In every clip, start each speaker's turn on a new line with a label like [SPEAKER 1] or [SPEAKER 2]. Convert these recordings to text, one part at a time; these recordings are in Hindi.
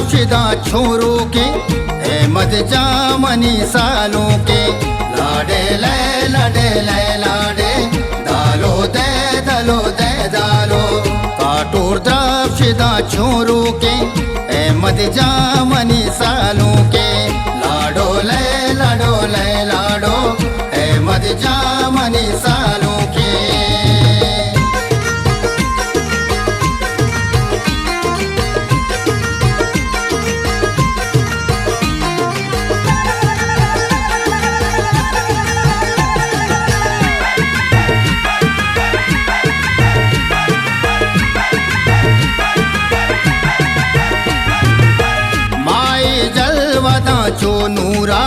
[SPEAKER 1] द्राक्षिदा छोरों के अहमद जामनी सालों के लाडे लाडे दालो दे दालो काटोर द्राक्षिदा छोरों के अहमद जामनी सालों के लाडो लाडो अहमद जामनी सालों के। चो नूरा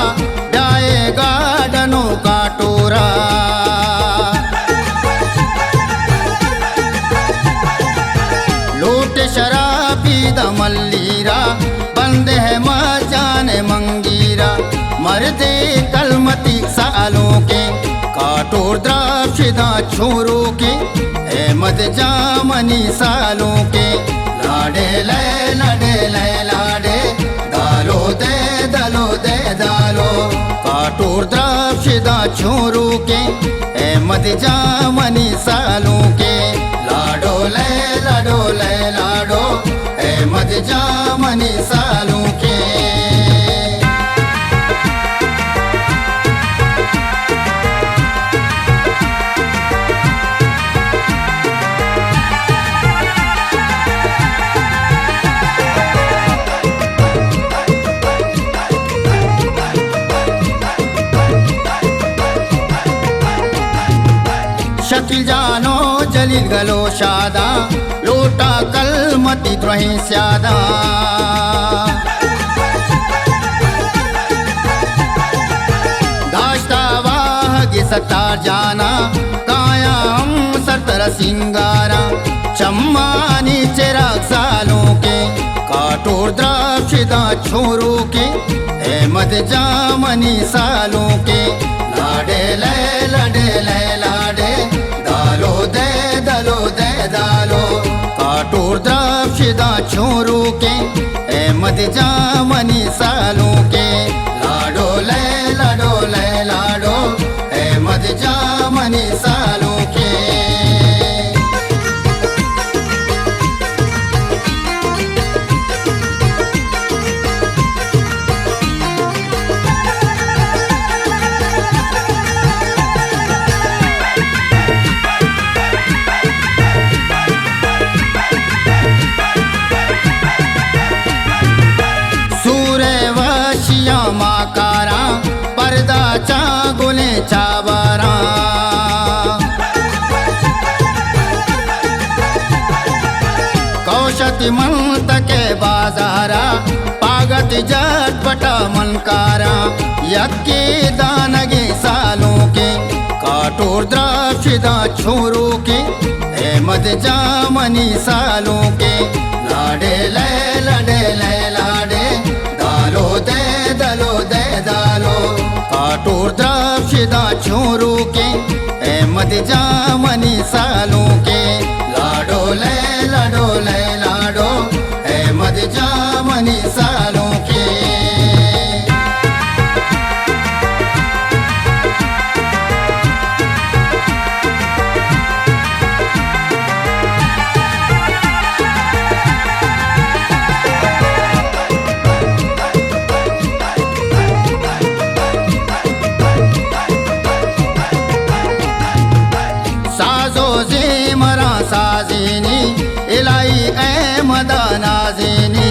[SPEAKER 1] जाए गार्डनों का टोरा लोट शराबी दमल्लीरा बंद है मजाने मंगीरा मर्दे कलमती सालों के काटोर द्राक्षिदा छोरों के अहमद जामनी सालों के लाडे लाडे दालो काटोर द्राक्षिदा छोरों के अहमद जामनी सालों के लाडो अहमद जामनी सालों के। शकील जानो जलील गलो शादा लोटा कलमती द्रोही स्यादा दाश्ता वाह गे सतार जाना काया हम सरतर सिंगारा चम्मानी चिराग सालों के काटोर द्राक्षिदा छोरों के अहमद जामनी सालों के लाडे दालो काटोर द्राक्षिदा छोरों के अहमद जामनी सालों के लाडो अहमद जामनी सालों के। माकारा पर्दा चागुले चाबारा कौशति मंत के बाजारा पागत जटपटा मनकारा यक्के दानगे सालों के काटोर द्राक्षिदा छोरों के अहमद जामनी सालों के लाडे दालो काटोर द्राक्षिदा छोरों के अहमद जामनी सालों के लाडो अहमद जामनी सालों के। साजीनी इलाई अहमद नाज़ीनी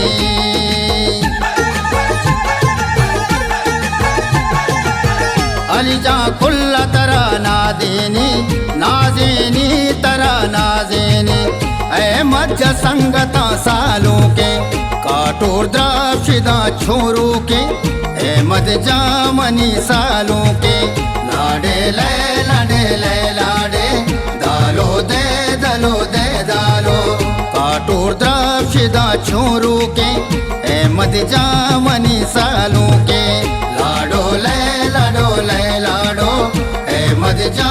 [SPEAKER 1] अली जा कुल्ला तरा नादीनी नाज़ीनी तरा नाज़ीनी अहमद जा संगता सालों के काटोर द्राक्षिदा छोरों के अहमद जामनी सालों के लाडे दालो काटोर द्राक्षिदा छोरों के अहमद जामनी सालों के लाडो अहमद जा